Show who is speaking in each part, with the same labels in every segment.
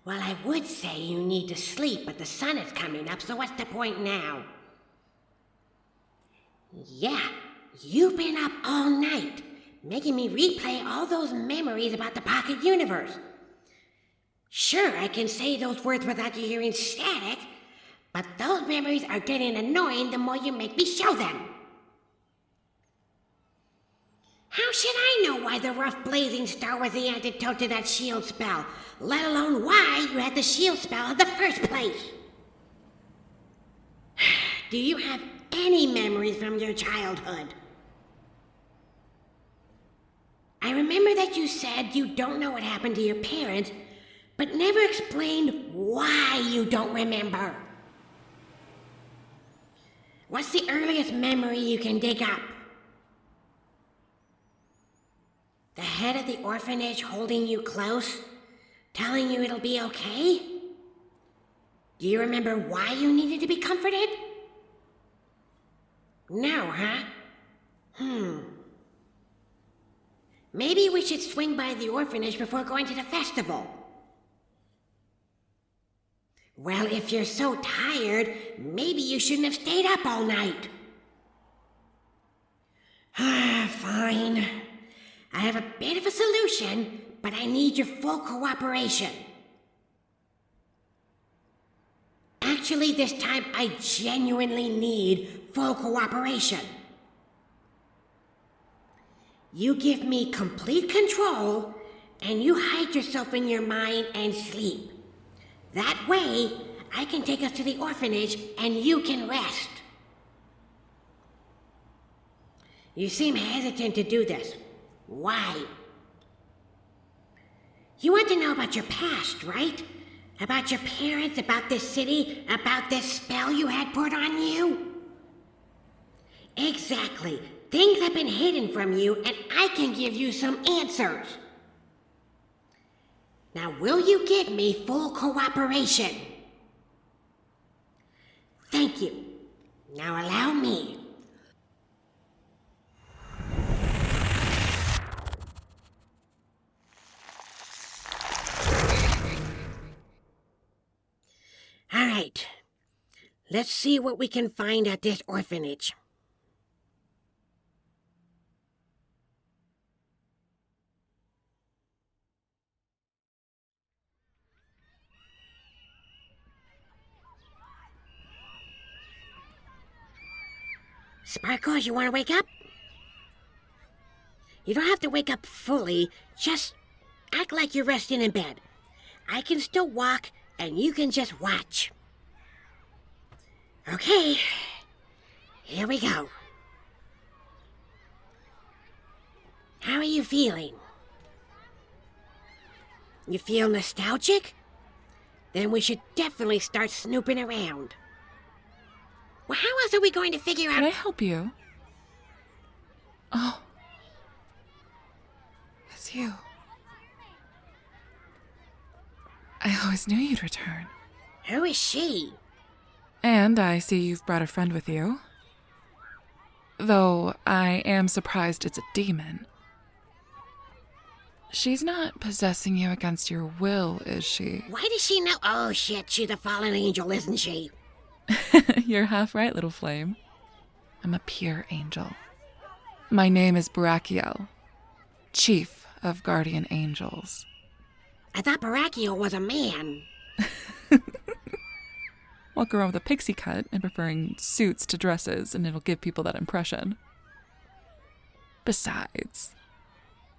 Speaker 1: Well, I would say you need to sleep, but the sun is coming up, so what's the point now? Yeah, you've been up all night, making me replay all those memories about the pocket universe. Sure, I can say those words without you hearing static, but those memories are getting annoying the more you make me show them. How should I know why the rough blazing star was the antidote to that shield spell, let alone why you had the shield spell in the first place? Do you have any memories from your childhood? I remember that you said you don't know what happened to your parents, but never explained why you don't remember. What's the earliest memory you can dig up? The head of the orphanage holding you close, telling you it'll be okay? Do you remember why you needed to be comforted? No, huh? Maybe we should swing by the orphanage before going to the festival. Well, if you're so tired, maybe you shouldn't have stayed up all night. Fine. I have a bit of a solution, but I need your full cooperation. Actually, this time I genuinely need full cooperation. You give me complete control, and you hide yourself in your mind and sleep. That way, I can take us to the orphanage and you can rest. You seem hesitant to do this. Why? You want to know about your past, right? About your parents, about this city, about this spell you had put on you? Exactly. Things have been hidden from you, and I can give you some answers. Now, will you give me full cooperation? Thank you. Now allow me. All right. Let's see what we can find at this orphanage. Sparkles, you want to wake up? You don't have to wake up fully, just act like you're resting in bed. I can still walk, and you can just watch. Okay, here we go. How are you feeling? You feel nostalgic? Then we should definitely start snooping around. Well, how else are we going to figure out...
Speaker 2: Can I help you? Oh. It's you. I always knew you'd return.
Speaker 1: Who is she?
Speaker 2: And I see you've brought a friend with you. Though I am surprised it's a demon. She's not possessing you against your will, is she?
Speaker 1: Why does she know? Oh shit, she's a fallen angel, isn't she?
Speaker 2: You're half right, little flame. I'm a pure angel. My name is Barachiel, Chief of Guardian Angels.
Speaker 1: I thought Barachiel was a man.
Speaker 2: Walk around with a pixie cut and preferring suits to dresses, and it'll give people that impression. Besides,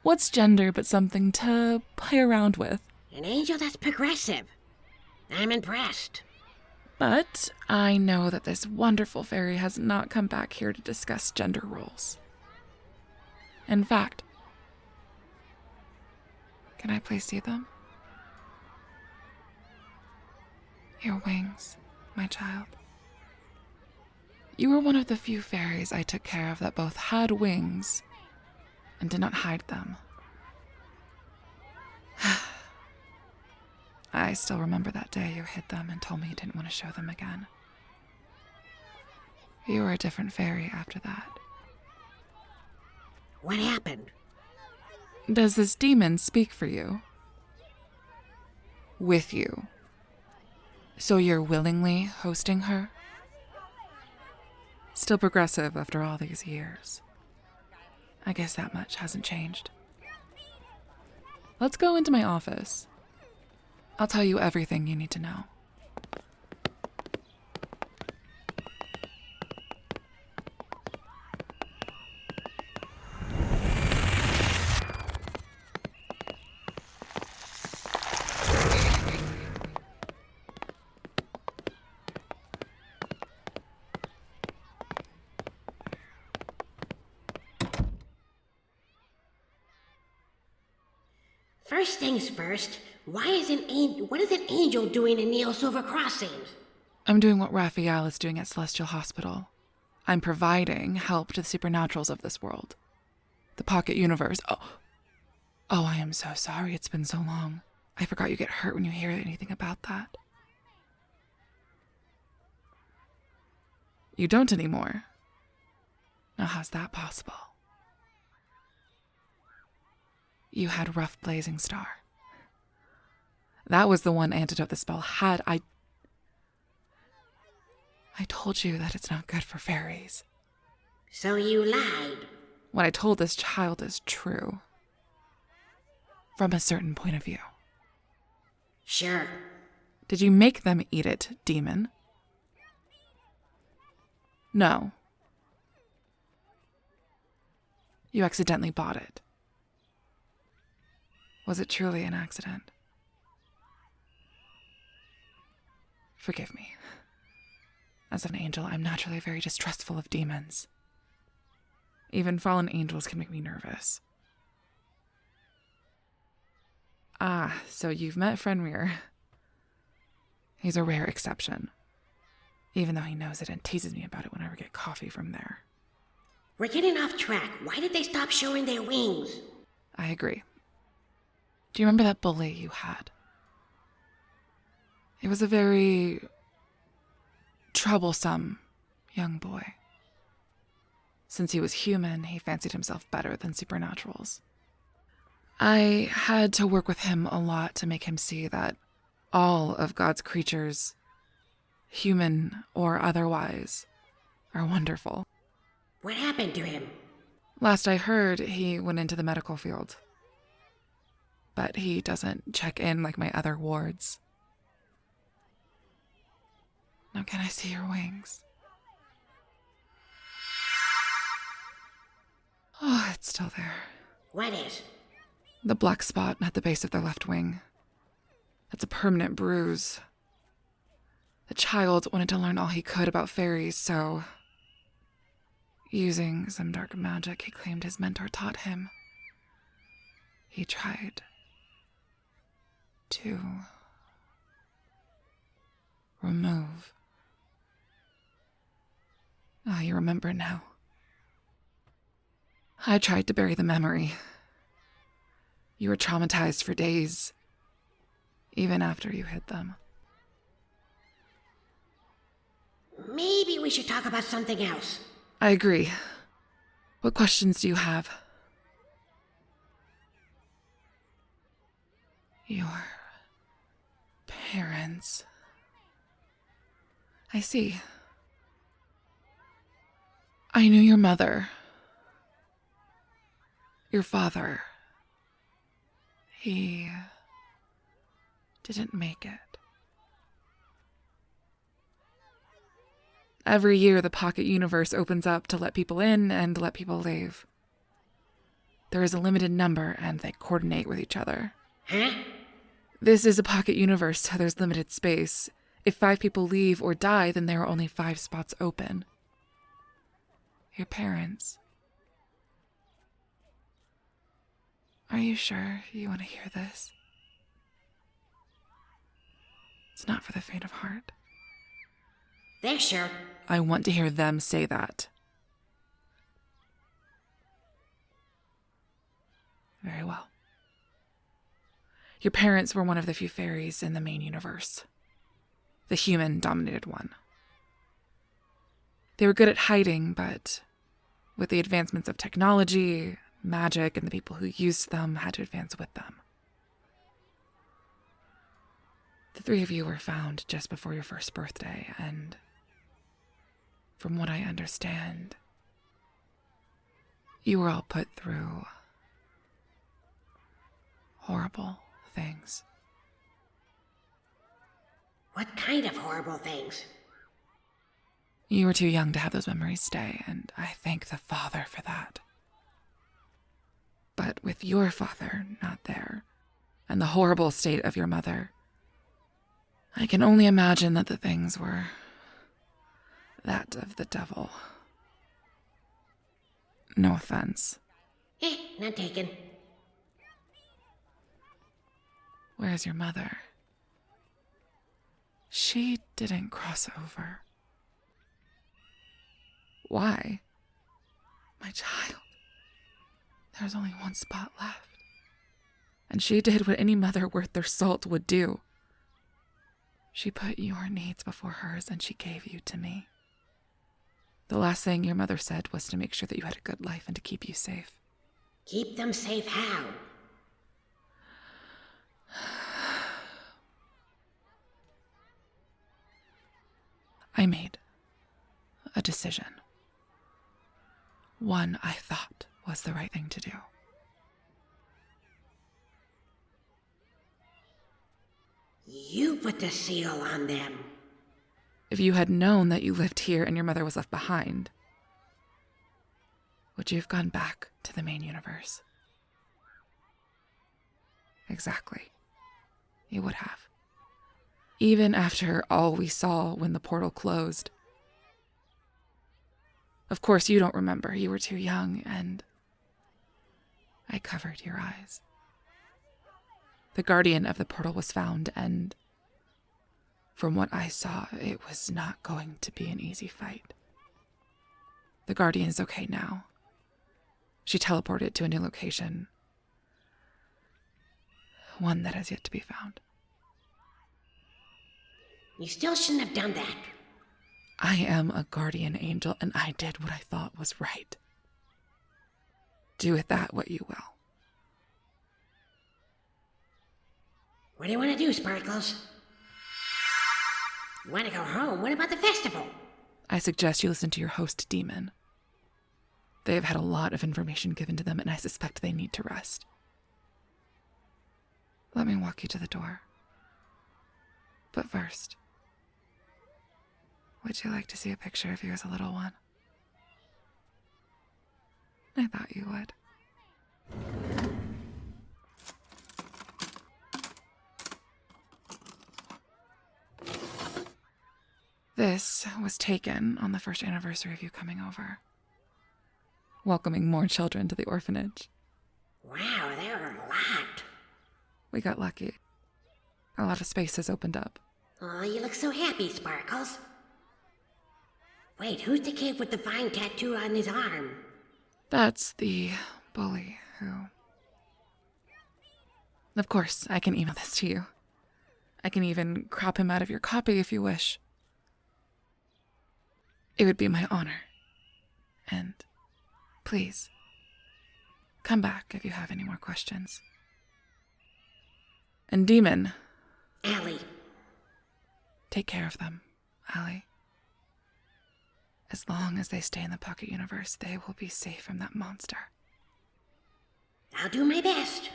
Speaker 2: what's gender but something to play around with?
Speaker 1: An angel that's progressive. I'm impressed.
Speaker 2: But I know that this wonderful fairy has not come back here to discuss gender roles. In fact, can I please see them? Your wings, my child. You were one of the few fairies I took care of that both had wings and did not hide them. I still remember that day you hid them and told me you didn't want to show them again. You were a different fairy after that.
Speaker 1: What happened?
Speaker 2: Does this demon speak for you? with you. So you're willingly hosting her? Still progressive after all these years. I guess that much hasn't changed. Let's go into my office. I'll tell you everything you need to know.
Speaker 1: First things first, what is an angel doing in Neo Silver Crossings?
Speaker 2: I'm doing what Barachiel is doing at Celestial Hospital. I'm providing help to the supernaturals of this world. The pocket universe. Oh, I am so sorry. It's been so long. I forgot you get hurt when you hear anything about that. You don't anymore. Now how's that possible? You had Rough Blazing Star. That was the one antidote the spell had. I told you that it's not good for fairies.
Speaker 1: So you lied.
Speaker 2: What I told this child is true. From a certain point of view.
Speaker 1: Sure.
Speaker 2: Did you make them eat it, demon? No. You accidentally bought it. Was it truly an accident? Forgive me. As an angel, I'm naturally very distrustful of demons. Even fallen angels can make me nervous. Ah, so you've met Fenrir. He's a rare exception. Even though he knows it and teases me about it whenever I get coffee from there.
Speaker 1: We're getting off track. Why did they stop showing their wings?
Speaker 2: I agree. Do you remember that bully you had? He was a very troublesome young boy. Since he was human, he fancied himself better than supernaturals. I had to work with him a lot to make him see that all of God's creatures, human or otherwise, are wonderful.
Speaker 1: What happened to him?
Speaker 2: Last I heard, he went into the medical field. But he doesn't check in like my other wards. Now can I see your wings? Oh, it's still there.
Speaker 1: What is?
Speaker 2: The black spot at the base of their left wing. It's a permanent bruise. The child wanted to learn all he could about fairies, so... using some dark magic he claimed his mentor taught him, he tried to remove. Ah, you remember now. I tried to bury the memory. You were traumatized for days, even after you hid them.
Speaker 1: Maybe we should talk about something else.
Speaker 2: I agree. What questions do you have? Your parents. I see. I knew your mother. Your father. He didn't make it. Every year, the pocket universe opens up to let people in and let people leave. There is a limited number, and they coordinate with each other.
Speaker 1: Huh?
Speaker 2: This is a pocket universe, so there's limited space. If 5 people leave or die, then there are only 5 spots open. Your parents. Are you sure you want to hear this? It's not for the faint of heart.
Speaker 1: They're sure.
Speaker 2: I want to hear them say that. Very well. Your parents were one of the few fairies in the main universe. The human-dominated one. They were good at hiding, but with the advancements of technology, magic, and the people who used them had to advance with them. The three of you were found just before your first birthday, and from what I understand, you were all put through horrible things.
Speaker 1: What kind of horrible things?
Speaker 2: You were too young to have those memories stay, and I thank the Father for that. But with your father not there, and the horrible state of your mother, I can only imagine that the things were that of the devil. No offense.
Speaker 1: Not taken.
Speaker 2: Where's your mother? She didn't cross over. Why? My child. There's only one spot left. And she did what any mother worth their salt would do. She put your needs before hers, and she gave you to me. The last thing your mother said was to make sure that you had a good life and to keep you safe.
Speaker 1: Keep them safe how?
Speaker 2: I made a decision. One I thought was the right thing to do.
Speaker 1: You put the seal on them.
Speaker 2: If you had known that you lived here and your mother was left behind, would you have gone back to the main universe? Exactly. You would have. Even after all we saw when the portal closed. Of course, you don't remember. You were too young, and I covered your eyes. The guardian of the portal was found, and from what I saw, it was not going to be an easy fight. The guardian is okay now. She teleported to a new location. One that has yet to be found.
Speaker 1: You still shouldn't have done that.
Speaker 2: I am a guardian angel, and I did what I thought was right. Do with that what you will.
Speaker 1: What do you want to do, Sparkles? You want to go home? What about the festival?
Speaker 2: I suggest you listen to your host, Demon. They have had a lot of information given to them, and I suspect they need to rest. Let me walk you to the door. But first, would you like to see a picture of you as a little one? I thought you would. This was taken on the first anniversary of you coming over. Welcoming more children to the orphanage.
Speaker 1: Wow, there are a lot.
Speaker 2: We got lucky. A lot of space has opened up.
Speaker 1: Oh, you look so happy, Sparkles. Wait, who's the kid with the vine tattoo on his arm?
Speaker 2: That's the bully who... Of course, I can email this to you. I can even crop him out of your copy if you wish. It would be my honor. And please, come back if you have any more questions. And Demon...
Speaker 1: Allie.
Speaker 2: Take care of them, Allie. As long as they stay in the Pocket Universe, they will be safe from that monster.
Speaker 1: I'll do my best.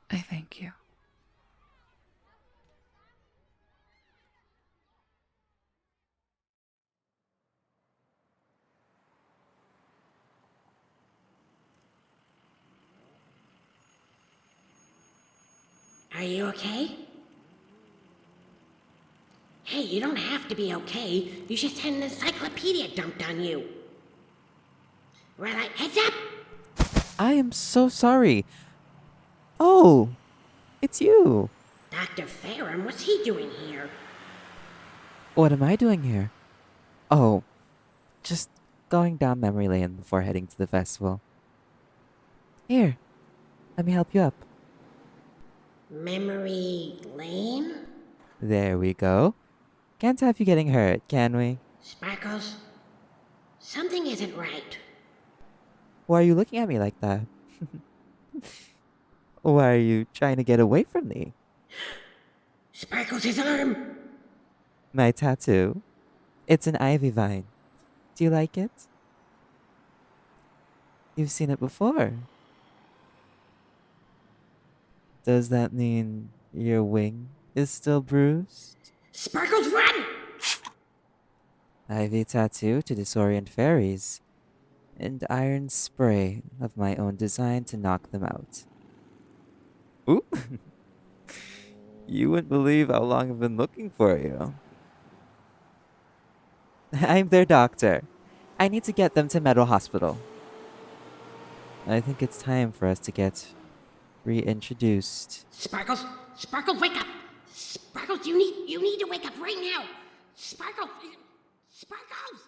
Speaker 2: I thank you.
Speaker 1: Are you okay? Hey, you don't have to be okay. You just had an encyclopedia dumped on you. Red light, heads up!
Speaker 3: I am so sorry. Oh, it's you.
Speaker 1: Dr. Ferrum, what's he doing here?
Speaker 3: What am I doing here? Oh, just going down memory lane before heading to the festival. Here, let me help you up.
Speaker 1: Memory lane?
Speaker 3: There we go. Can't have you getting hurt, can we?
Speaker 1: Sparkles, something isn't right.
Speaker 3: Why are you looking at me like that? Why are you trying to get away from me?
Speaker 1: Sparkles his arm.
Speaker 3: My tattoo? It's an ivy vine. Do you like it? You've seen it before. Does that mean your wing is still bruised?
Speaker 1: Sparkles, run!
Speaker 3: Ivy tattoo to disorient fairies, and iron spray of my own design to knock them out. Ooh! You wouldn't believe how long I've been looking for you. I'm their doctor. I need to get them to Meadow Hospital. I think it's time for us to get reintroduced.
Speaker 1: Sparkles, Sparkles, wake up! Sparkles, you need to wake up right now! Sparkles! Sparkles!